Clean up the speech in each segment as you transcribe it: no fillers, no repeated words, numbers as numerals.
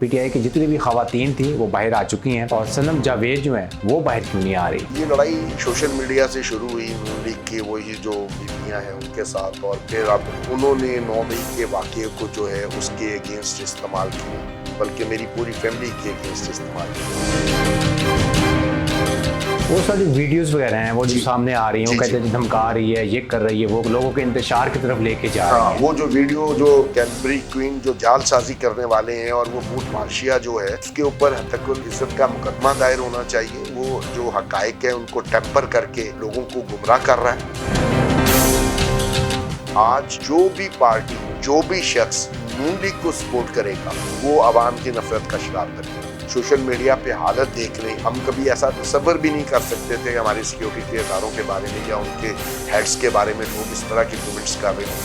PTI की जितनी भी खवातीन थी वो बाहर आ चुकी हैं और सनम जावेद जो है वो बाहर क्यों नहीं आ रही। ये लड़ाई सोशल मीडिया से शुरू हुई नून लीग के वही जो बीबियाँ हैं उनके साथ, और फिर अब उन्होंने 9 मई के वाक़े को जो है उसके अगेंस्ट इस्तेमाल किया, बल्कि मेरी पूरी फैमिली के अगेंस्ट इस्तेमाल किया। वो सारी वीडियोस वगैरह हैं वो जो सामने आ रही हैं, वो जी, कहते हैं धमका रही है, ये कर रही है, वो लोगों के इंतशार की तरफ लेके जा रही है। वो जो वीडियो जो कैडबरी क्वीन जो जालसाजी करने वाले हैं और वो बूट मार्शिया जो है उसके ऊपर हत्तकुल इज्जत का मुकदमा दायर होना चाहिए। वो जो हकायक है उनको टेम्पर करके लोगों को गुमराह कर रहा है। आज जो भी पार्टी जो भी शख्स नून लीग को सपोर्ट करेगा वो आवाम की नफरत का शिकार करेगा। सोशल मीडिया पे हालत देख लें, हम कभी ऐसा तसव्वुर भी नहीं कर सकते थे हमारे सिक्योरिटी के इदारों के बारे में या उनके हेड्स के बारे में लोग इस तरह की कमेंट्स कर रहे हैं।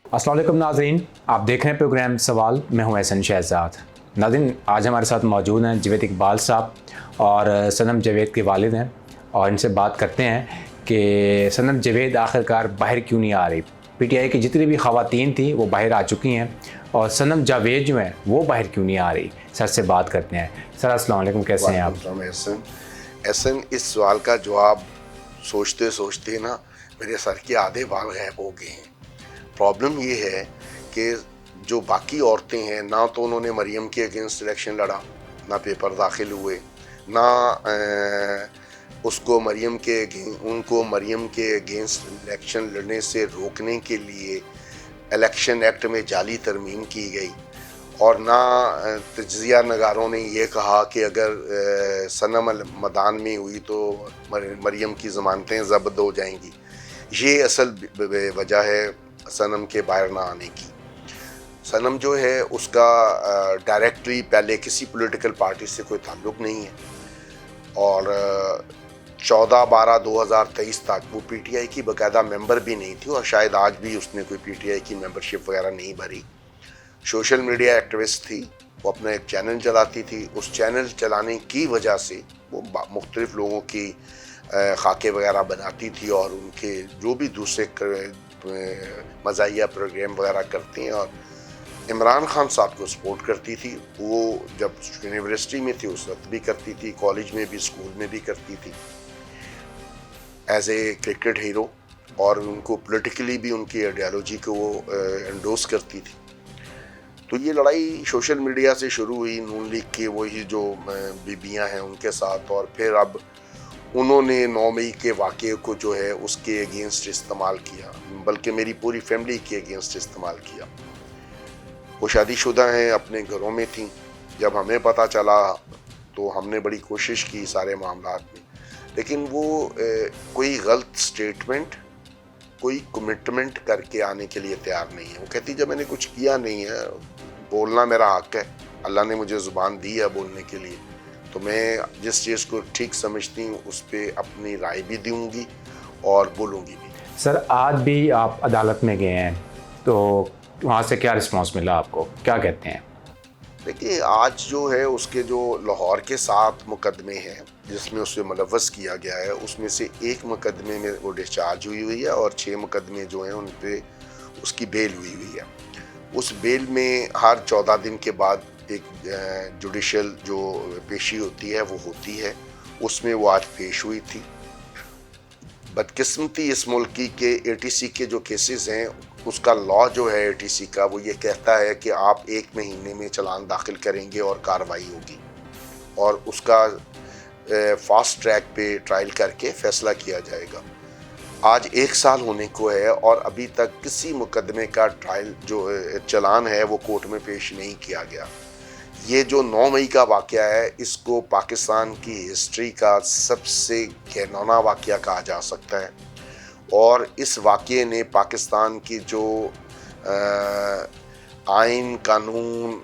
अस्सलाम वालेकुम नाज़रीन, आप देख रहे हैं प्रोग्राम सवाल। मैं हूं एहसन शहजाद। नाज़रीन, आज हमारे साथ मौजूद हैं जावेद इकबाल साहब और सनम जावेद के वालिद हैं और इनसे बात करते हैं कि सनम जावेद आखिरकार बाहर क्यों नहीं आ रही। पीटीआई की जितनी भी खवातीन थी वो बाहर आ चुकी हैं और सनम जावेद जो है वो बाहर क्यों नहीं आ रही। सर से बात करते हैं। सर अस्सलाम वालेकुम, कैसे हैं आप? एहसन, इस सवाल का जवाब सोचते सोचते ना मेरे सर के आधे बाल गायब हो गए हैं। प्रॉब्लम ये है कि जो बाकी औरतें हैं, ना तो उन्होंने मरियम के अगेंस्ट इलेक्शन लड़ा, ना पेपर दाखिल हुए, ना उनको मरियम के अगेंस्ट इलेक्शन लड़ने से रोकने के लिए इलेक्शन एक्ट में जाली तरमीम की गई, और ना तज्जिया नगारों ने ये कहा कि अगर सनम मैदान में हुई तो मरियम की ज़मानतें ज़ब्त हो जाएंगी। ये असल वजह है सनम के बाहर ना आने की। सनम जो है उसका डायरेक्टली पहले किसी पॉलिटिकल पार्टी से कोई ताल्लुक़ नहीं है, और 14/12/2023 तक वो पीटीआई की बाकायदा मेंबर भी नहीं थी, और शायद आज भी उसने कोई पीटीआई की मेंबरशिप वगैरह नहीं भरी। सोशल मीडिया एक्टिविस्ट थी, वो अपना एक चैनल चलाती थी। उस चैनल चलाने की वजह से वो मुख्तलिफ लोगों की खाके वगैरह बनाती थी और उनके जो भी दूसरे मज़ाहिया प्रोग्राम वगैरह करती हैं, और इमरान खान साहब को सपोर्ट करती थी। वो जब यूनिवर्सिटी में थी उस वक्त भी करती थी, कॉलेज में भी, स्कूल में भी करती थी एज ए क्रिकेट हीरो, और उनको पॉलिटिकली भी उनकी आइडियोलॉजी को वो एंडोर्स करती थी। तो ये लड़ाई सोशल मीडिया से शुरू हुई नून लीग के वही जो बीबियाँ हैं उनके साथ, और फिर अब उन्होंने 9 मई के वाक़े को जो है उसके अगेंस्ट इस्तेमाल किया, बल्कि मेरी पूरी फैमिली के अगेंस्ट इस्तेमाल किया। वो शादीशुदा हैं, अपने घरों में थी। जब हमें पता चला तो हमने बड़ी कोशिश की सारे मामलात में, लेकिन वो कोई गलत स्टेटमेंट, कोई कमिटमेंट करके आने के लिए तैयार नहीं है। वो कहती जब मैंने कुछ किया नहीं है, बोलना मेरा हक है, अल्लाह ने मुझे ज़ुबान दी है बोलने के लिए, तो मैं जिस चीज़ को ठीक समझती हूँ उस पर अपनी राय भी दूँगी और बोलूँगी भी। सर, आज भी आप अदालत में गए हैं तो वहाँ से क्या रिस्पांस मिला आपको, क्या कहते हैं? देखिए, आज जो है उसके जो लाहौर के 7 मुकदमे हैं जिसमें उसे मुलव्वस किया गया है, उसमें से एक मुकदमे में वो डिस्चार्ज हुई है और 6 मुकदमे जो हैं उन पे उसकी बेल हुई है। उस बेल में हर 14 दिन के बाद एक जुडिशल जो पेशी होती है वो होती है, उसमें वो आज पेश हुई थी। बदकिस्मती इस मुल्क की के एटीसी के जो केसेस हैं उसका लॉ जो है एटीसी का वो ये कहता है कि आप 1 महीने में चालान दाखिल करेंगे और कार्रवाई होगी, और उसका फास्ट ट्रैक पे ट्रायल करके फैसला किया जाएगा। आज 1 साल होने को है और अभी तक किसी मुकदमे का ट्रायल जो चालान है वो कोर्ट में पेश नहीं किया गया। ये जो 9 मई का वाक़या है इसको पाकिस्तान की हिस्ट्री का सबसे घिनौना वाक़या कहा जा सकता है, और इस वाक़ये ने पाकिस्तान की जो आइन, कानून,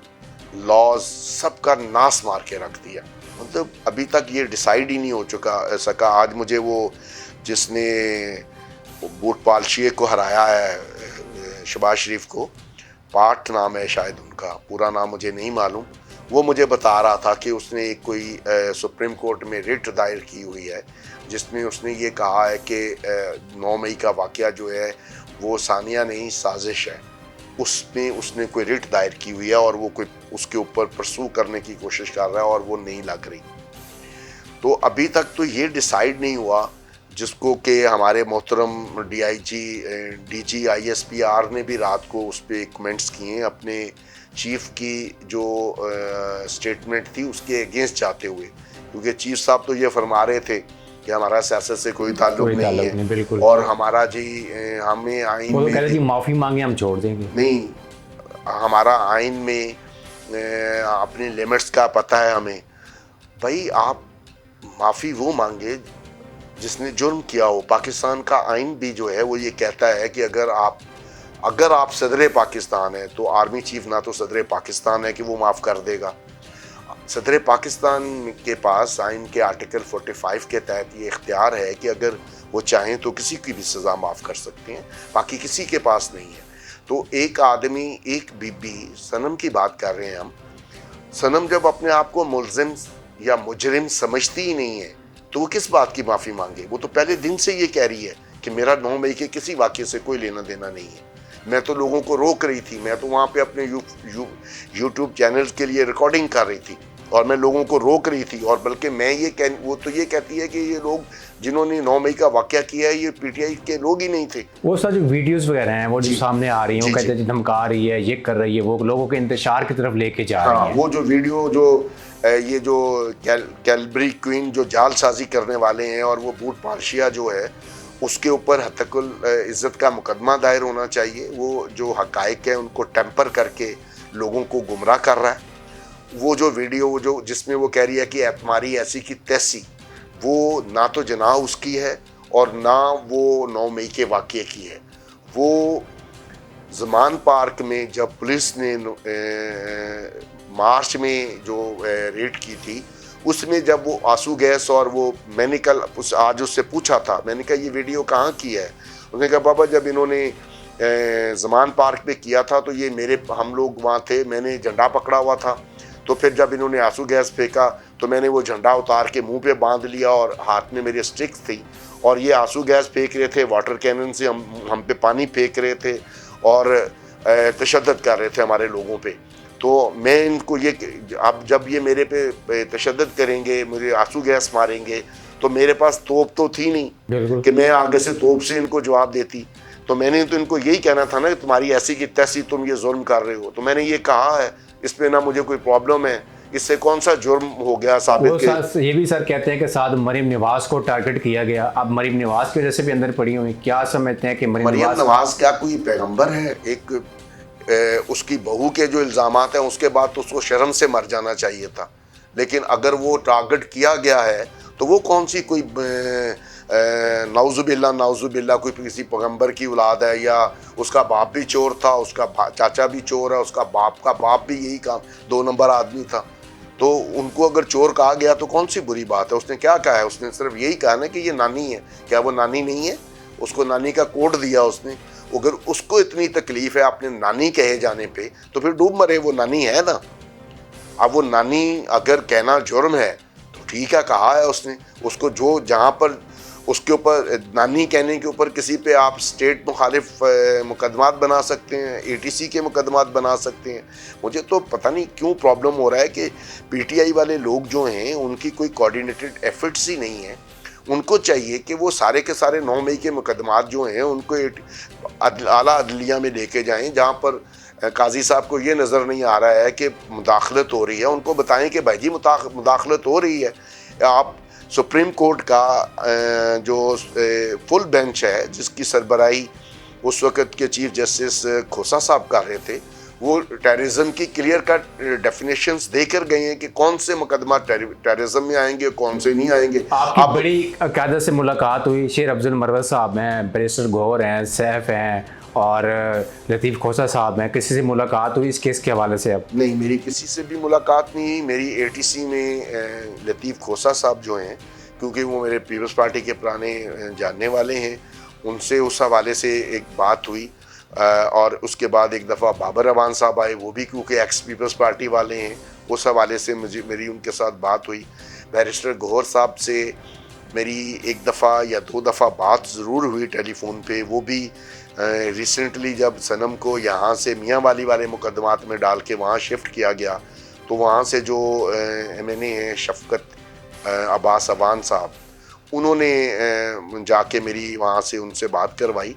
लॉज सबका नाश मार के रख दिया। मतलब अभी तक ये डिसाइड ही नहीं हो सका। आज मुझे वो जिसने बूट पालशिए को हराया है, शहबाज शरीफ को, पाठ नाम है शायद उनका, पूरा नाम मुझे नहीं मालूम, वो मुझे बता रहा था कि उसने एक कोई सुप्रीम कोर्ट में रिट दायर की हुई है जिसमें उसने ये कहा है कि 9 मई का वाक़या जो है वो सानिया नहीं साजिश है। उसमें उसने कोई रिट दायर की हुई है और वो कोई उसके ऊपर परसू करने की कोशिश कर रहा है और वो नहीं लग रही। तो अभी तक तो ये डिसाइड नहीं हुआ, जिसको कि हमारे मोहतरम डीजी ISPR ने भी रात को उस पर कमेंट्स किए अपने चीफ की जो स्टेटमेंट थी उसके अगेंस्ट जाते हुए, क्योंकि चीफ साहब तो ये फरमा रहे थे कि हमारा सियासत से कोई ताल्लुक नहीं है बिल्कुल। और हमारा जी हमें आइन वो तो में कह रहे जी माफ़ी मांगे हम छोड़ देंगे। नहीं, हमारा आइन में अपनी लिमिट्स का पता है हमें। भाई आप माफ़ी वो मांगे जिसने जुर्म किया हो। पाकिस्तान का आइन भी जो है वो ये कहता है कि अगर आप सदर पाकिस्तान है तो आर्मी चीफ ना तो सदर पाकिस्तान है कि वो माफ़ कर देगा। सदर पाकिस्तान के पास आइन के आर्टिकल 45 के तहत ये इख्तियार है कि अगर वो चाहें तो किसी की भी सज़ा माफ़ कर सकते हैं, बाकी किसी के पास नहीं है। तो एक आदमी, एक बीबी, सनम की बात कर रहे हैं हम, सनम जब अपने आप को मुल्जिम या मुजरिम समझती ही नहीं है तो वो किस बात की माफ़ी मांगे। वो तो पहले दिन से ये कह रही है कि मेरा 9 मई के किसी वाक़ये से कोई लेना देना नहीं है। मैं तो लोगों को रोक रही थी, मैं तो वहाँ पे अपने यूट्यूब चैनल्स के लिए रिकॉर्डिंग कर रही थी और मैं लोगों को रोक रही थी। और बल्कि वो तो ये कहती है कि ये लोग जिन्होंने 9 मई का वाक़या किया है ये PTI के लोग ही नहीं थे। वो सर जो वीडियोस वगैरह हैं वो जो सामने आ रही हैं, वो कहते हैं धमका रही है, ये कर रही है, वो लोगों के इंतशार की तरफ लेके जा रही है। वो जो वीडियो ये जो कैलबरी क्वीन जो जालसाजी करने वाले हैं और वो बूट पार्शिया जो है उसके ऊपर हत्तकुल इज़्ज़त का मुकदमा दायर होना चाहिए। वो जो हकायक है उनको टेम्पर करके लोगों को गुमराह कर रहा है। वो जो वीडियो जो जिसमें वो कह रही है कि तुम्हारी ऐसी की तैसी, वो ना तो जनाह उसकी है और ना वो 9 मई के वाक़ये की है। वो ज़मान पार्क में जब पुलिस ने मार्च में जो रेड की थी उसमें जब वो आंसू गैस और वो मैंने कल आज उससे पूछा था, मैंने कहा ये वीडियो कहाँ की है। उसने कहा बाबा जब इन्होंने ज़मान पार्क पे किया था तो ये हम लोग वहाँ थे, मैंने झंडा पकड़ा हुआ था, तो फिर जब इन्होंने आंसू गैस फेंका तो मैंने वो झंडा उतार के मुंह पे बांध लिया और हाथ में मेरे स्टिक्स थी और ये आंसू गैस फेंक रहे थे, वाटर कैनन से हम पे पानी फेंक रहे थे और तशद्दुद कर रहे थे हमारे लोगों पे। तो मैं इनको ये अब जब ये मेरे पे तशद्दुद करेंगे, मुझे आंसू गैस मारेंगे, तो मेरे पास तोप तो थी नहीं कि मैं आगे से तोप से इनको जवाब देती। तो मैंने तो इनको यही कहना था ना कि तुम्हारी ऐसी की तैसी, तुम ये जुर्म कर रहे हो। तो मैंने ये कहा है, इसमें ना मुझे कोई प्रॉब्लम है, इससे कौन सा जुर्म हो गया साबित ये भी सर कहते हैं कि साथ मरीम नवाज को टारगेट किया गया। अब मरीम नवाज की वजह से भी अंदर पड़ी हुई, क्या समझते हैं कि मरीम नवाज क्या कोई पैगंबर है? एक उसकी बहू के जो इल्ज़ामात हैं उसके बाद तो उसको शर्म से मर जाना चाहिए था। लेकिन अगर वो टारगेट किया गया है तो वो कौन सी कोई नाउजुबिल्ला कोई किसी पैगंबर की औलाद है, या उसका बाप भी चोर था, उसका चाचा भी चोर है, उसका बाप का बाप भी यही काम 2 नंबर आदमी था। तो उनको अगर चोर कहा गया तो कौन सी बुरी बात है? उसने क्या कहा है? उसने सिर्फ यही कहा ना कि ये नानी है। क्या वो नानी नहीं है? उसको नानी का कोड दिया उसने। अगर उसको इतनी तकलीफ है अपने नानी कहे जाने पे तो फिर डूब मरे, वो नानी है ना। अब वो नानी अगर कहना जुर्म है तो ठीक है, कहा है उसने। उसको जो जहाँ पर उसके ऊपर नानी कहने के ऊपर किसी पे आप स्टेट मुखालिफ मुकदमात बना सकते हैं, ATC के मुकदमात बना सकते हैं। मुझे तो पता नहीं क्यों प्रॉब्लम हो रहा है कि PTI वाले लोग जो हैं उनकी कोई कोऑर्डिनेटेड एफर्ट्स ही नहीं है। उनको चाहिए कि वो सारे के सारे 9 मई के मुकदमात जो हैं उनको आला अदलिया में लेके जाएं, जहाँ पर काजी साहब को ये नज़र नहीं आ रहा है कि मुदाखलत हो रही है। उनको बताएं कि भाई जी मुदाखलत हो रही है। आप सुप्रीम कोर्ट का जो फुल बेंच है जिसकी सरबराही उस वक़्त के चीफ जस्टिस खोसा साहब कर रहे थे, वो टेररिज्म की क्लियर कट डेफिनेशंस देकर गए हैं कि कौन से मुकदमा टेररिज्म में आएंगे, कौन से नहीं आएंगे। आपकी बड़ी क़यादत से मुलाकात हुई, शेर अफजल मरवत साहब हैं, बैरिस्टर गौहर हैं, सैफ हैं और लतीफ़ खोसा साहब हैं, किसी से मुलाकात हुई इस केस के हवाले से? अब नहीं, मेरी किसी से भी मुलाकात नहीं हुई। मेरी ATC में लतीफ़ खोसा साहब जो हैं, क्योंकि वो मेरे पीपल्स पार्टी के पुराने जानने वाले हैं, उनसे उस हवाले से एक बात हुई। और उसके बाद एक दफ़ा बाबर रवान साहब आए, वो भी क्योंकि एक्स पीपल्स पार्टी वाले हैं, उस हवाले से मेरी उनके साथ बात हुई। बैरिस्टर गौहर साहब से मेरी 1 दफ़ा या 2 दफ़ा बात ज़रूर हुई टेलीफोन पे, वो भी रिसेंटली जब सनम को यहाँ से मियाँ वाली वाले मुकदमात में डाल के वहाँ शिफ्ट किया गया, तो वहाँ से जो MNA हैं शफकत अब्बास अवान साहब, उन्होंने जाके मेरी वहाँ से उनसे बात करवाई।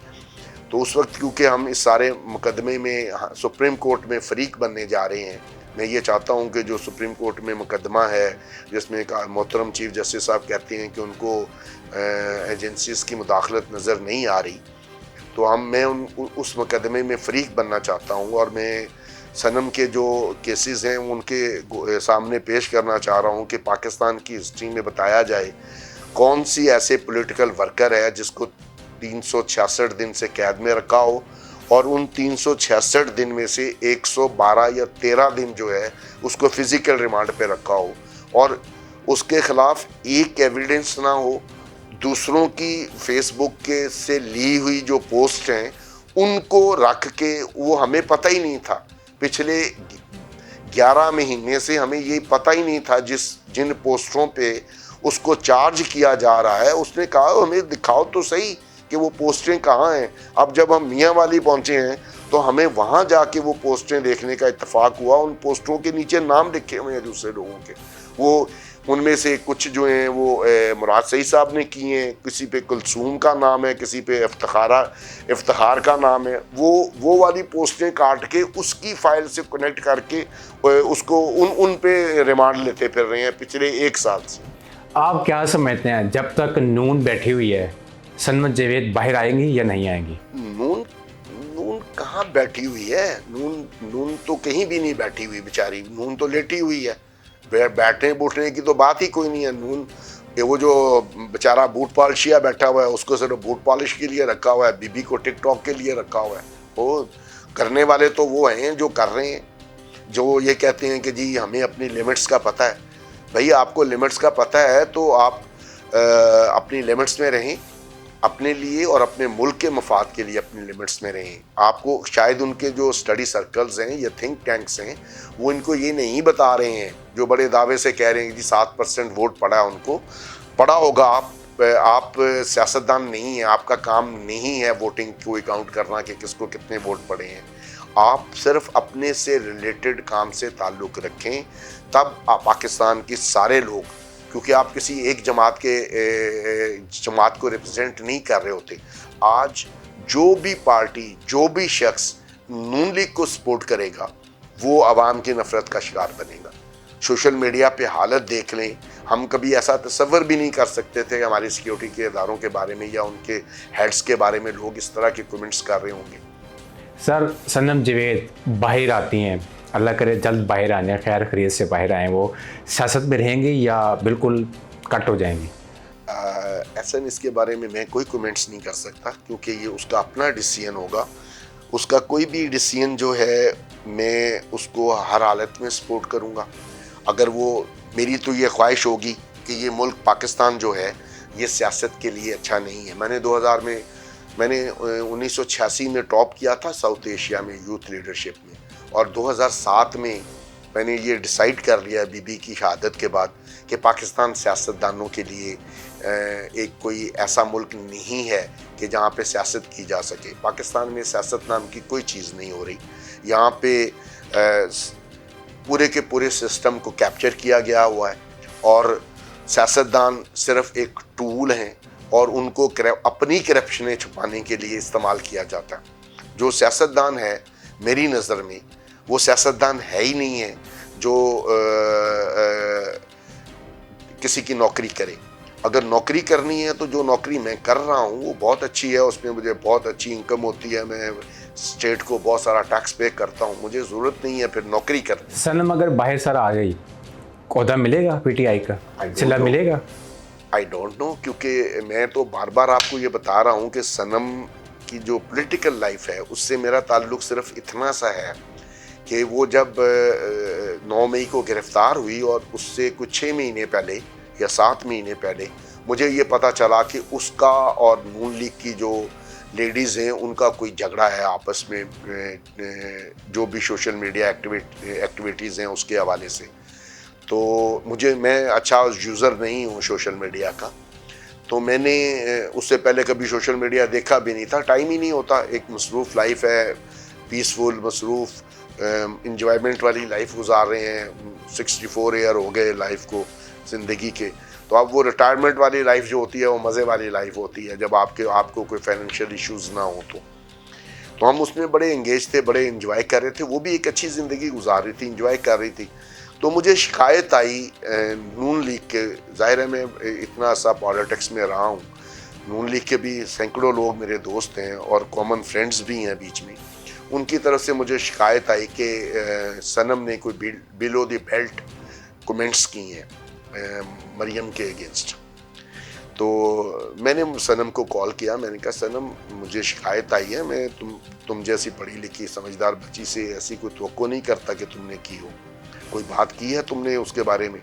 तो उस वक्त क्योंकि हम इस सारे मुकदमे में सुप्रीम कोर्ट में फ़रीक बनने जा रहे हैं, मैं ये चाहता हूँ कि जो सुप्रीम कोर्ट में मुकदमा है जिसमें मोहतरम चीफ जस्टिस साहब कहते हैं कि उनको एजेंसीज़ की मुदाखलत नज़र नहीं आ रही, तो मैं उस मुकदमे में फ़रीक बनना चाहता हूँ और मैं सनम के जो केसेस हैं उनके सामने पेश करना चाह रहा हूँ कि पाकिस्तान की हिस्ट्री में बताया जाए कौन सी ऐसे पॉलिटिकल वर्कर है जिसको 366 दिन से कैद में रखा हो और उन 366 दिन में से 112 या 13 दिन जो है उसको फिजिकल रिमांड पे रखा हो और उसके खिलाफ एक एविडेंस ना हो। दूसरों की फेसबुक के से ली हुई जो पोस्ट हैं उनको रख के, वो हमें पता ही नहीं था, पिछले 11 महीने से हमें ये पता ही नहीं था जिन पोस्टरों पे उसको चार्ज किया जा रहा है, उसने कहा हमें दिखाओ तो सही कि वो पोस्टें कहाँ हैं। अब जब हम मियाँ वाली पहुँचे हैं तो हमें वहाँ जाके वो पोस्टें देखने का इत्तेफाक हुआ। उन पोस्टरों के नीचे नाम लिखे हुए हैं दूसरे लोगों के, वो उनमें से कुछ जो हैं वो मुराद सईद साहब ने किए हैं, किसी पे कुलसूम का नाम है, किसी पे इफ्तिखार का नाम है। वो वाली पोस्टें काट के उसकी फाइल से कनेक्ट करके उसको उन पे रिमांड लेते फिर रहे हैं पिछले 1 साल से। आप क्या समझते हैं जब तक नून बैठी हुई है सनम जावेद बाहर आएंगी या नहीं आएंगी? नून कहाँ बैठी हुई है? नून तो कहीं भी नहीं बैठी हुई बेचारी, नून तो लेटी हुई है। बैठने बूटने की तो बात ही कोई नहीं है। नून वो जो बेचारा बूट पॉलिशिया बैठा हुआ है उसको सिर्फ बूट पॉलिश के लिए रखा हुआ है, बीबी को टिकटॉक के लिए रखा हुआ है। वो करने वाले तो वो हैं जो कर रहे हैं, जो ये कहते हैं कि जी हमें अपनी लिमिट्स का पता है। भाई आपको लिमिट्स का पता है तो आप अपनी लिमिट्स में रहें, अपने लिए और अपने मुल्क के मफाद के लिए अपनी लिमिट्स में रहें। आपको शायद उनके जो स्टडी सर्कल्स हैं या थिंक टैंक्स हैं वो इनको ये नहीं बता रहे हैं, जो बड़े दावे से कह रहे हैं कि 7% वोट पड़ा है, उनको पड़ा होगा। आप सियासतदान नहीं हैं, आपका काम नहीं है वोटिंग को काउंट करना कि किसको कितने वोट पड़े हैं। आप सिर्फ अपने से रिलेटेड काम से ताल्लुक़ रखें, तब पाकिस्तान के सारे लोग, क्योंकि आप किसी एक जमात को रिप्रेजेंट नहीं कर रहे होते। आज जो भी पार्टी, जो भी शख्स नून लीग को सपोर्ट करेगा वो आवाम की नफरत का शिकार बनेगा। सोशल मीडिया पे हालत देख लें, हम कभी ऐसा तसव्वुर भी नहीं कर सकते थे हमारी सिक्योरिटी के इदारों के बारे में या उनके हेड्स के बारे में लोग इस तरह के कमेंट्स कर रहे होंगे। सर सनम जावेद बाहर आती हैं, अल्लाह करे जल्द बाहर आने, खैर खरीद से बाहर आएँ, वो सियासत में रहेंगी या बिल्कुल कट हो जाएंगी? ऐसा इसके बारे में मैं कोई कमेंट्स नहीं कर सकता क्योंकि ये उसका अपना डिसीजन होगा। उसका कोई भी डिसीजन जो है मैं उसको हर हालत में सपोर्ट करूँगा। अगर वो, मेरी तो ये ख्वाहिश होगी कि ये मुल्क पाकिस्तान जो है ये सियासत के लिए अच्छा नहीं है। मैंने 1986 में टॉप किया था साउथ एशिया में यूथ लीडरशिप में, और 2007 में मैंने ये डिसाइड कर लिया बीबी की शहादत के बाद कि पाकिस्तान सियासतदानों के लिए एक कोई ऐसा मुल्क नहीं है कि जहाँ पे सियासत की जा सके। पाकिस्तान में सियासत नाम की कोई चीज़ नहीं हो रही। यहाँ पे पूरे के पूरे सिस्टम को कैप्चर किया गया हुआ है और सियासतदान सिर्फ एक टूल हैं और उनको अपनी करप्शनें छुपाने के लिए इस्तेमाल किया जाता है। जो सियासतदान है मेरी नज़र में वो सियासतदान है ही नहीं है जो किसी की नौकरी करे। अगर नौकरी करनी है तो जो नौकरी मैं कर रहा हूँ वो बहुत अच्छी है, उसमें मुझे बहुत अच्छी इनकम होती है, मैं स्टेट को बहुत सारा टैक्स पे करता हूँ, मुझे ज़रूरत नहीं है फिर नौकरी करनी। सनम अगर बाहर सर आ गई, ओहदा मिलेगा पीटीआई का, सिला मिलेगा? आई डोंट नो, क्योंकि मैं तो बार बार आपको ये बता रहा हूँ कि सनम की जो पॉलिटिकल लाइफ है उससे मेरा ताल्लुक सिर्फ इतना सा है कि वो जब 9 मई को गिरफ्तार हुई और उससे कुछ 6 महीने पहले या 7 महीने पहले मुझे ये पता चला कि उसका और नून लीग की जो लेडीज़ हैं उनका कोई झगड़ा है आपस में, जो भी सोशल मीडिया एक्टिविटीज़ हैं उसके हवाले से। तो मैं अच्छा यूज़र नहीं हूँ सोशल मीडिया का, तो मैंने उससे पहले कभी सोशल मीडिया देखा भी नहीं था, टाइम ही नहीं होता, एक मसरूफ़ लाइफ है, पीसफुल मसरूफ़ इंजॉयमेंट वाली लाइफ गुजार रहे हैं। 64 ईयर हो गए लाइफ को, ज़िंदगी के। तो अब वो रिटायरमेंट वाली लाइफ जो होती है वो मज़े वाली लाइफ होती है, जब आपको कोई फाइनेंशियल इश्यूज़ ना हो। तो हम उसमें बड़े एंगेज थे, बड़े इंजॉय कर रहे थे, वो भी एक अच्छी ज़िंदगी गुजार रही थी, इंजॉय कर रही थी। तो मुझे शिकायत आई नून लीग के, ज़ाहिर है मैं इतना सा पॉलिटिक्स में रहा हूँ, नून लीग के भी सैकड़ों लोग मेरे दोस्त हैं और कॉमन फ्रेंड्स भी हैं बीच में। उनकी तरफ से मुझे शिकायत आई कि सनम ने कोई बिलो द बेल्ट कमेंट्स की हैं मरियम के अगेंस्ट। तो मैंने सनम को कॉल किया, मैंने कहा सनम मुझे शिकायत आई है, मैं तुम जैसी पढ़ी लिखी समझदार बच्ची से ऐसी कोई तवक्को नहीं करता कि तुमने की हो, कोई बात की है तुमने उसके बारे में?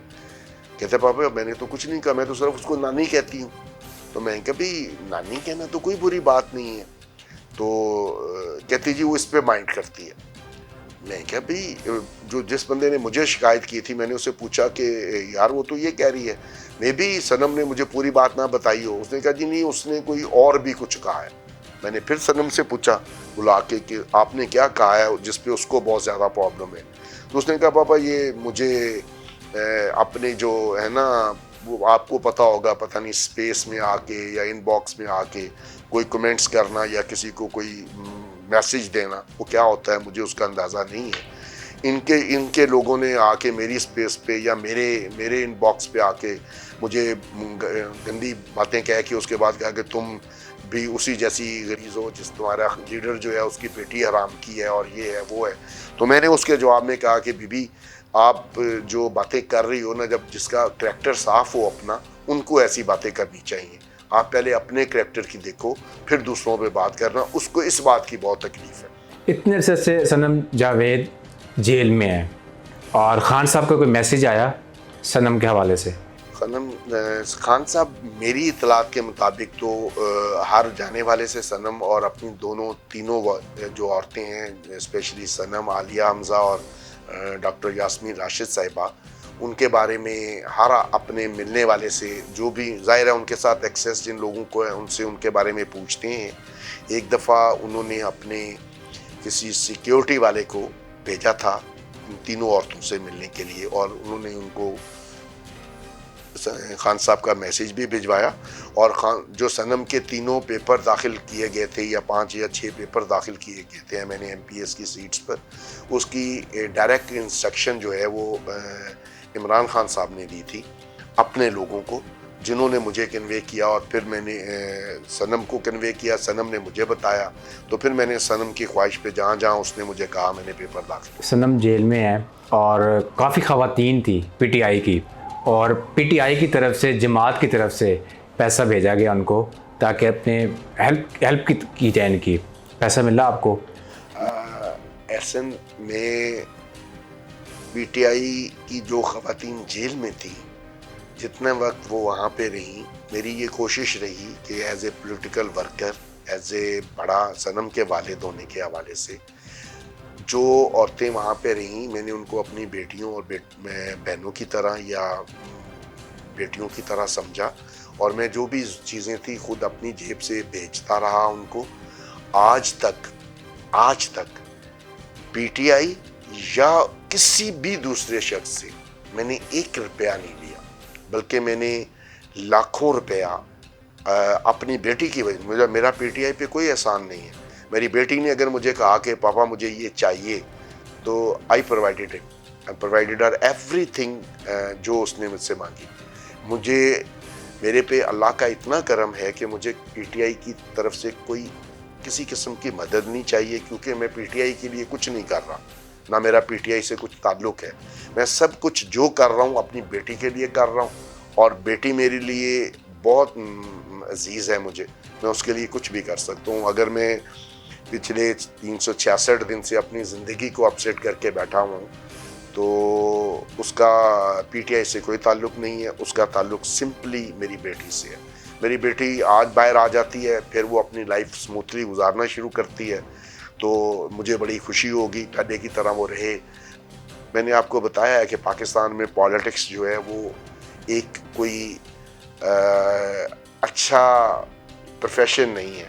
कहते पापा मैंने तो कुछ नहीं कहा, मैं तो सिर्फ उसको नानी कहती हूँ। तो मैं कहा भाई नानी कहना तो कोई बुरी बात नहीं है। तो कहती जी वो इस पे माइंड करती है। मैं क्या भाई जो जिस बंदे ने मुझे शिकायत की थी मैंने उससे पूछा कि यार वो तो ये कह रही है, मे भी सनम ने मुझे पूरी बात ना बताई हो। उसने कहा जी नहीं उसने कोई और भी कुछ कहा है। मैंने फिर सनम से पूछा बुला के कि आपने क्या कहा है जिस पे उसको बहुत ज़्यादा प्रॉब्लम है। तो उसने कहा पापा ये मुझे अपने जो है ना वो आपको पता होगा, पता नहीं स्पेस में आके या इनबॉक्स में आके कोई कमेंट्स करना या किसी को कोई मैसेज देना, वो क्या होता है मुझे उसका अंदाज़ा नहीं है। इनके लोगों ने आके मेरी स्पेस पे या मेरे इनबॉक्स पे आके मुझे गंदी बातें कह के उसके बाद कहा कि तुम भी उसी जैसी गरीज हो जिस तुम्हारा लीडर जो है उसकी बेटी हराम की है और ये है वो है। तो मैंने उसके जवाब में कहा कि बीबी आप जो बातें कर रही हो ना, जब जिसका करैक्टर साफ हो अपना, उनको ऐसी बातें करनी चाहिए। आप पहले अपने करैक्टर की देखो फिर दूसरों पे बात करना। उसको इस बात की बहुत तकलीफ है। इतने अरसे से सनम जावेद जेल में है और ख़ान साहब का कोई मैसेज आया सनम के हवाले से? खान साहब मेरी इतलात के मुताबिक तो हर जाने वाले से सनम और अपनी तीनों जो औरतें हैं, स्पेशली सनम, आलिया हमज़ा और डॉक्टर यास्मीन राशिद साहिबा, उनके बारे में हर अपने मिलने वाले से जो भी ज़ाहिर है उनके साथ एक्सेस जिन लोगों को है उनसे उनके बारे में पूछते हैं। एक दफ़ा उन्होंने अपने किसी सिक्योरिटी वाले को भेजा था इन तीनों औरतों से मिलने के लिए और उन्होंने उनको खान साहब का मैसेज भी भिजवाया। और जो सनम के तीनों पेपर दाखिल किए गए थे या 5 या 6 पेपर दाखिल किए गए थे मैंने MPS की सीट्स पर, उसकी डायरेक्ट इंस्ट्रक्शन जो है वो इमरान खान साहब ने दी थी अपने लोगों को, जिन्होंने मुझे कन्वे किया और फिर मैंने सनम को कन्वे किया, सनम ने मुझे बताया, तो फिर मैंने सनम की ख्वाहिश पे जहाँ जहाँ उसने मुझे कहा मैंने पेपर दाखिल। सनम जेल में है और काफ़ी ख़वातीन थी PTI की, और PTI की तरफ से, जमात की तरफ से पैसा भेजा गया उनको ताकि अपने हेल्प की जाए इनकी। पैसा मिला आपको? एहसन में PTI की जो ख़वातीन जेल में थी, जितने वक्त वो वहाँ पे रही, मेरी ये कोशिश रही कि as a political worker, as a बड़ा सनम के वालिद होने के हवाले से, जो औरतें वहाँ पे रहीं मैंने उनको अपनी बेटियों और बहनों की तरह या बेटियों की तरह समझा और मैं जो भी चीज़ें थी खुद अपनी जेब से भेजता रहा उनको। आज तक PTI या किसी भी दूसरे शख्स से मैंने 1 रुपया नहीं लिया, बल्कि मैंने लाखों रुपया अपनी बेटी की वजह, मेरा PTI पे कोई एहसान नहीं है। मेरी बेटी ने अगर मुझे कहा कि पापा मुझे ये चाहिए तो आई प्रोवाइडेड हर एवरीथिंग जो उसने मुझसे मांगी। मेरे पे अल्लाह का इतना करम है कि मुझे PTI की तरफ से कोई किसी किस्म की मदद नहीं चाहिए, क्योंकि मैं PTI के लिए कुछ नहीं कर रहा, ना मेरा PTI से कुछ ताल्लुक़ है। मैं सब कुछ जो कर रहा हूँ अपनी बेटी के लिए कर रहा हूँ और बेटी मेरे लिए बहुत अजीज़ है मुझे, मैं उसके लिए कुछ भी कर सकता हूँ। अगर मैं पिछले 366 दिन से अपनी ज़िंदगी को अपसेट करके बैठा हूँ तो उसका PTI से कोई ताल्लुक़ नहीं है, उसका ताल्लुक़ सिंपली मेरी बेटी से है। मेरी बेटी आज बाहर आ जाती है, फिर वो अपनी लाइफ स्मूथली गुजारना शुरू करती है, तो मुझे बड़ी खुशी होगी, पहले की तरह वो रहे। मैंने आपको बताया है कि पाकिस्तान में पॉलिटिक्स जो है वो एक कोई अच्छा प्रोफेशन नहीं है।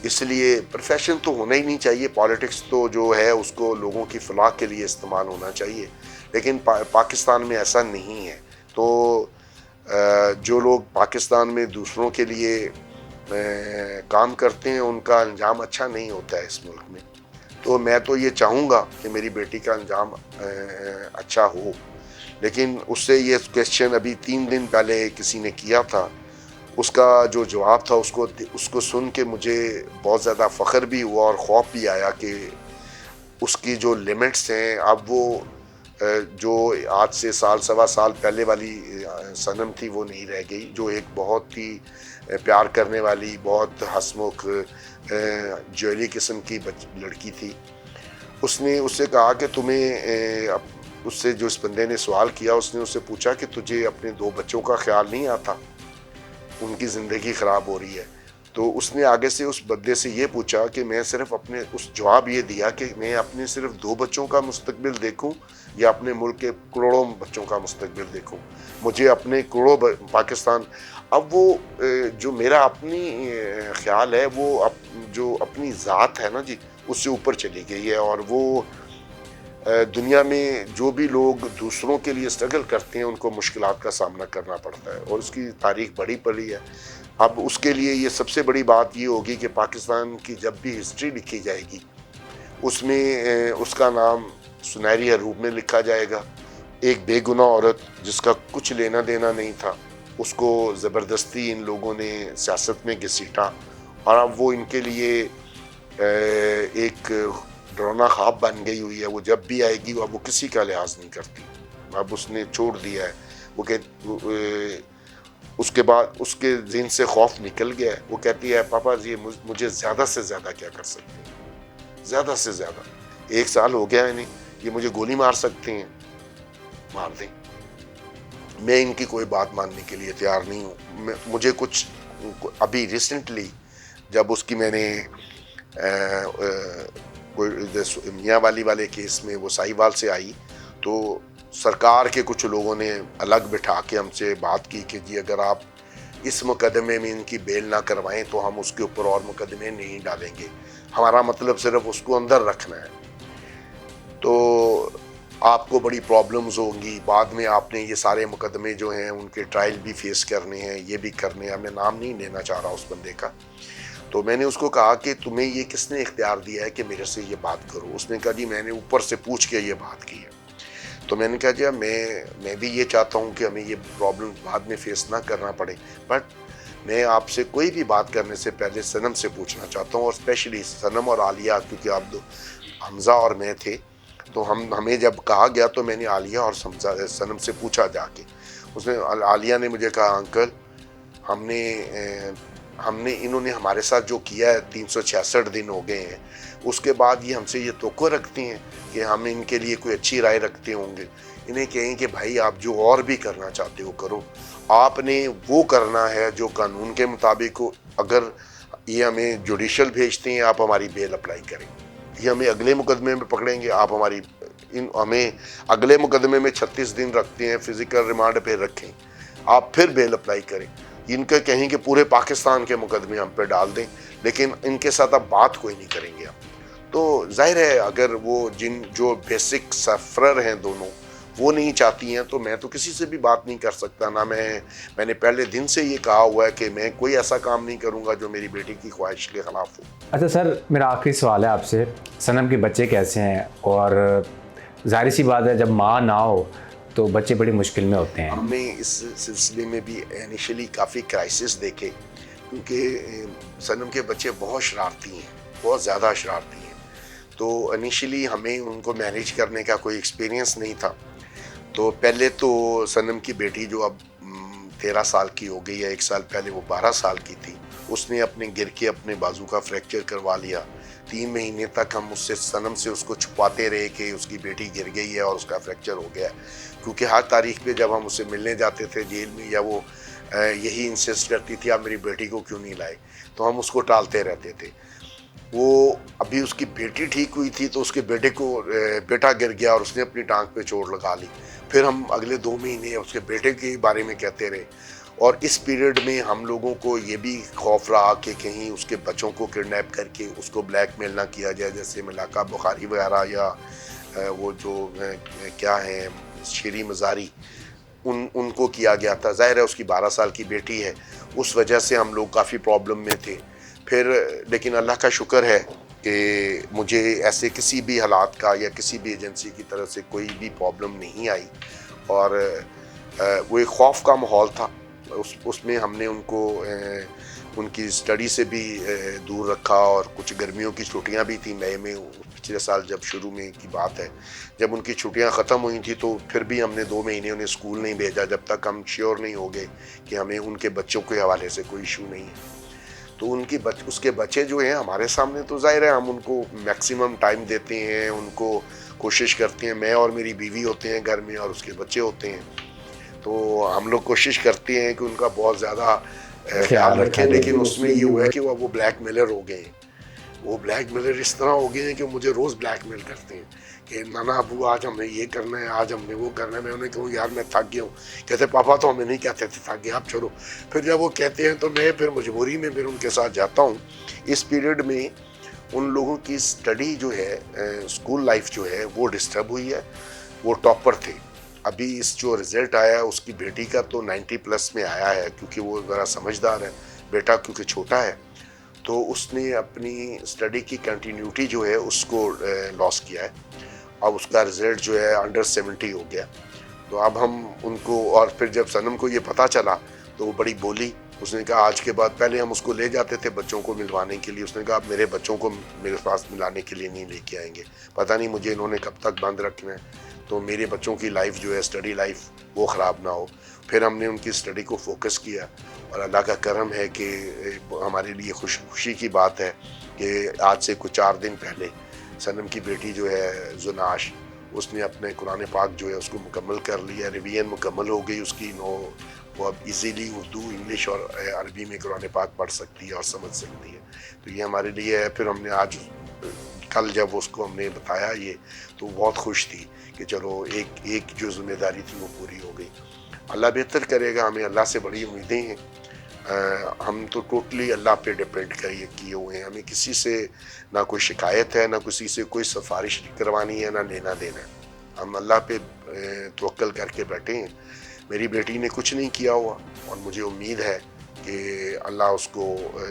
इसलिए प्रोफेशन तो होना ही नहीं चाहिए, पॉलिटिक्स तो जो है उसको लोगों की फलाह के लिए इस्तेमाल होना चाहिए, लेकिन पाकिस्तान में ऐसा नहीं है। तो जो लोग पाकिस्तान में दूसरों के लिए काम करते हैं उनका अंजाम अच्छा नहीं होता है इस मुल्क में। तो मैं तो ये चाहूँगा कि मेरी बेटी का अंजाम अच्छा हो, लेकिन उससे ये क्वेश्चन अभी 3 दिन पहले किसी ने किया था, उसका जो जवाब था उसको सुन के मुझे बहुत ज़्यादा फ़ख्र भी हुआ और खौफ भी आया कि उसकी जो लिमिट्स हैं अब वो जो आज से साल सवा साल पहले वाली सनम थी वो नहीं रह गई, जो एक बहुत ही प्यार करने वाली, बहुत हंसमुख, ज्वेली किस्म की लड़की थी। उसने उससे कहा कि तुम्हें उससे जो इस बंदे ने सवाल किया, उसने उससे पूछा कि तुझे अपने 2 बच्चों का ख्याल नहीं आता, उनकी ज़िंदगी ख़राब हो रही है। तो उसने आगे से उस बंदे से ये पूछा कि मैं सिर्फ अपने उस जवाब ये दिया कि मैं अपने सिर्फ 2 बच्चों का मुस्तकबिल देखूं या अपने मुल्क के करोड़ों बच्चों का मुस्तकबिल देखूं, मुझे अपने करोड़ों पाकिस्तान। अब वो जो मेरा अपनी ख्याल है वो जो अपनी ज़ात है ना जी, उससे ऊपर चली गई है। और वो दुनिया में जो भी लोग दूसरों के लिए स्ट्रगल करते हैं उनको मुश्किलात का सामना करना पड़ता है और उसकी तारीख बड़ी पड़ी है। अब उसके लिए ये सबसे बड़ी बात ये होगी कि पाकिस्तान की जब भी हिस्ट्री लिखी जाएगी उसमें उसका नाम सुनहरी हरूप में लिखा जाएगा। एक बेगुनाह औरत जिसका कुछ लेना देना नहीं था, उसको ज़बरदस्ती इन लोगों ने सियासत में घसीटा और अब वो इनके लिए एक डरावना ख्वाब बन गई हुई है। वो जब भी आएगी अब वो किसी का लिहाज नहीं करती, अब उसने छोड़ दिया है। वो उसके बाद उसके ज़हन से खौफ निकल गया है। वो कहती है पापा जी मुझे ज़्यादा से ज़्यादा क्या कर सकते हैं, ज़्यादा से ज़्यादा 1 साल हो गया है, नहीं ये मुझे गोली मार सकते हैं, मार दें, मैं इनकी कोई बात मानने के लिए तैयार नहीं हूँ। मुझे कुछ अभी रिसेंटली जब उसकी मैंने कोई मियाँ वाले केस में वो साहिवाल से आई तो सरकार के कुछ लोगों ने अलग बिठा के हमसे बात की कि जी अगर आप इस मुकदमे में इनकी बेल ना करवाएं तो हम उसके ऊपर और मुकदमे नहीं डालेंगे, हमारा मतलब सिर्फ उसको अंदर रखना है। तो आपको बड़ी प्रॉब्लम्स होंगी, बाद में आपने ये सारे मुकदमे जो हैं उनके ट्रायल भी फेस करने हैं, ये भी करने हैं। मैं नाम नहीं लेना चाह रहा उस बंदे का। तो मैंने उसको कहा कि तुम्हें ये किसने इख्तियार दिया है कि मेरे से ये बात करो? उसने कहा जी मैंने ऊपर से पूछ के ये बात की है। तो मैंने कहा जी मैं भी ये चाहता हूँ कि हमें ये प्रॉब्लम बाद में फेस ना करना पड़े, बट मैं आपसे कोई भी बात करने से पहले सनम से पूछना चाहता हूँ, और स्पेशली सनम और आलिया, क्योंकि आप दो हमज़ा और मैं थे, तो हमें जब कहा गया तो मैंने आलिया और सनम से पूछा जाके। उसने आलिया ने मुझे कहा अंकल हमने इन्होंने हमारे साथ जो किया है 366 दिन हो गए हैं, उसके बाद ये हमसे ये तोक़ा रखते हैं कि हम इनके लिए कोई अच्छी राय रखते होंगे। इन्हें कहें कि भाई आप जो और भी करना चाहते हो करो, आपने वो करना है जो कानून के मुताबिक हो। अगर ये हमें जुडिशल भेजते हैं आप हमारी बेल अप्लाई करें, ये हमें अगले मुकदमे में पकड़ेंगे आप हमें अगले मुकदमे में 36 दिन रखते हैं, फिजिकल रिमांड पे रखें, आप फिर बेल अप्लाई करें। इनका कहें कि पूरे पाकिस्तान के मुकदमे हम पे डाल दें, लेकिन इनके साथ अब बात कोई नहीं करेंगे आप। तो जाहिर है अगर वो जो बेसिक सफ़रर हैं दोनों वो नहीं चाहती हैं तो मैं तो किसी से भी बात नहीं कर सकता ना। मैंने पहले दिन से ये कहा हुआ है कि मैं कोई ऐसा काम नहीं करूँगा जो मेरी बेटी की ख्वाहिश के ख़िलाफ़ हो। अच्छा सर, मेरा आखिरी सवाल है आपसे, सनम के बच्चे कैसे हैं? और जाहिर सी बात है जब माँ ना हो तो बच्चे बड़ी मुश्किल में होते हैं। हमने इस सिलसिले में भी इनिशियली काफ़ी क्राइसिस देखे, क्योंकि सनम के बच्चे बहुत शरारती हैं, बहुत ज़्यादा शरारती हैं। तो इनिशियली हमें उनको मैनेज करने का कोई एक्सपीरियंस नहीं था। तो पहले तो सनम की बेटी जो अब 13 साल की हो गई है, 1 साल पहले वो 12 साल की थी, उसने गिर के अपने बाजू का फ्रैक्चर करवा लिया। 3 महीने तक हम सनम से उसको छुपाते रहे कि उसकी बेटी गिर गई है और उसका फ्रैक्चर हो गया है, क्योंकि हर तारीख पे जब हम उससे मिलने जाते थे जेल में, या वो यही इंसिस्ट करती थी आप मेरी बेटी को क्यों नहीं लाए, तो हम उसको टालते रहते थे। वो अभी उसकी बेटी ठीक हुई थी तो उसके बेटा गिर गया और उसने अपनी टांग पे चोट लगा ली। फिर हम अगले 2 महीने उसके बेटे के बारे में कहते रहे। और इस पीरियड में हम लोगों को ये भी खौफ रहा कि कहीं उसके बच्चों को किडनैप करके उसको ब्लैकमेल ना किया जाए, जैसे मलाका बुखारी वगैरह या वो जो क्या है शेरी मज़ारी, उनको किया गया था। ज़ाहिर है उसकी 12 साल की बेटी है, उस वजह से हम लोग काफ़ी प्रॉब्लम में थे। फिर लेकिन अल्लाह का शुक्र है कि मुझे ऐसे किसी भी हालात का या किसी भी एजेंसी की तरफ से कोई भी प्रॉब्लम नहीं आई, और वो एक खौफ का माहौल था। उसमें हमने उनको उनकी स्टडी से भी दूर रखा, और कुछ गर्मियों की छुट्टियां भी थी मई में, पिछले साल जब शुरू में की बात है, जब उनकी छुट्टियां ख़त्म हुई थी तो फिर भी हमने 2 महीने उन्हें स्कूल नहीं भेजा जब तक हम श्योर नहीं हो गए कि हमें उनके बच्चों के हवाले से कोई इशू नहीं है। तो उसके बच्चे जो हैं हमारे सामने, तो ज़ाहिर है हम उनको मैक्सिमम टाइम देते हैं, उनको कोशिश करते हैं। मैं और मेरी बीवी होते हैं घर में और उसके बच्चे होते हैं, तो हम लोग कोशिश करते हैं कि उनका बहुत ज़्यादा ख्याल रखें। लेकिन उसमें ये हुआ है कि वो ब्लैकमेलर हो गए हैं। वो ब्लैकमेलर इस तरह हो गए हैं कि मुझे रोज़ ब्लैकमेल करते हैं कि नाना अबू आज हमें ये करना है, आज हमने वो करना है। मैं उन्हें कहूँ यार मैं थक गया हूँ, कहते पापा तो हमें नहीं कहते थे थक गया, आप छोड़ो। फिर जब वो कहते हैं तो मैं फिर मजबूरी में फिर उनके साथ जाता हूँ। इस पीरियड में उन लोगों की स्टडी जो है, स्कूल लाइफ जो है वो डिस्टर्ब हुई है। वो टॉपर थे। अभी इस जो रिज़ल्ट आया है उसकी बेटी का तो 90+ में आया है, क्योंकि वो ज़रा समझदार है। बेटा क्योंकि छोटा है तो उसने अपनी स्टडी की कंटिन्यूटी जो है उसको लॉस किया है। अब उसका रिज़ल्ट जो है अंडर 70 हो गया। तो अब हम उनको, और फिर जब सनम को ये पता चला तो वो बड़ी बोली। उसने कहा आज के बाद, पहले हम उसको ले जाते थे बच्चों को मिलवाने के लिए, उसने कहा अब मेरे बच्चों को मेरे पास मिलाने के लिए नहीं लेके आएंगे, पता नहीं मुझे इन्होंने कब तक बंद रखना है, तो मेरे बच्चों की लाइफ जो है स्टडी लाइफ वो ख़राब ना हो। फिर हमने उनकी स्टडी को फोकस किया, और अल्लाह का करम है कि हमारे लिए खुशी की बात है कि आज से कुछ 4 दिन पहले सनम की बेटी जो है जुनाश, उसने अपने कुरान पाक जो है उसको मुकम्मल कर लिया, रिवीजन मुकम्मल हो गई उसकी। वो अब इजीली उर्दू, इंग्लिश और अरबी में कुरान पाक पढ़ सकती है और समझ सकती है। तो ये हमारे लिए है। फिर हमने आज कल जब उसको हमने बताया ये, तो बहुत खुश थी कि चलो एक जो जिम्मेदारी थी वो पूरी हो गई। अल्लाह बेहतर करेगा, हमें अल्लाह से बड़ी उम्मीदें हैं। हम तो टोटली अल्लाह पे डिपेंड किए हुए हैं। हमें किसी से ना कोई शिकायत है, ना किसी से कोई सिफारिश करवानी है, ना लेना देना है। हम अल्लाह पे तवक्कल करके बैठे हैं। मेरी बेटी ने कुछ नहीं किया हुआ, और मुझे उम्मीद है कि अल्लाह उसको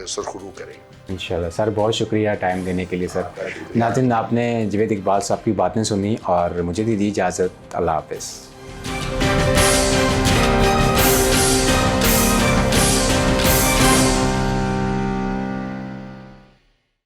सुरखरू करेगा इंशाल्लाह। सर बहुत शुक्रिया टाइम देने के लिए सर। नाज़रीन, आपने जावेद इकबाल साहब की बातें सुनी और मुझे दी इजाज़त। अल्लाह हाफ़िज़।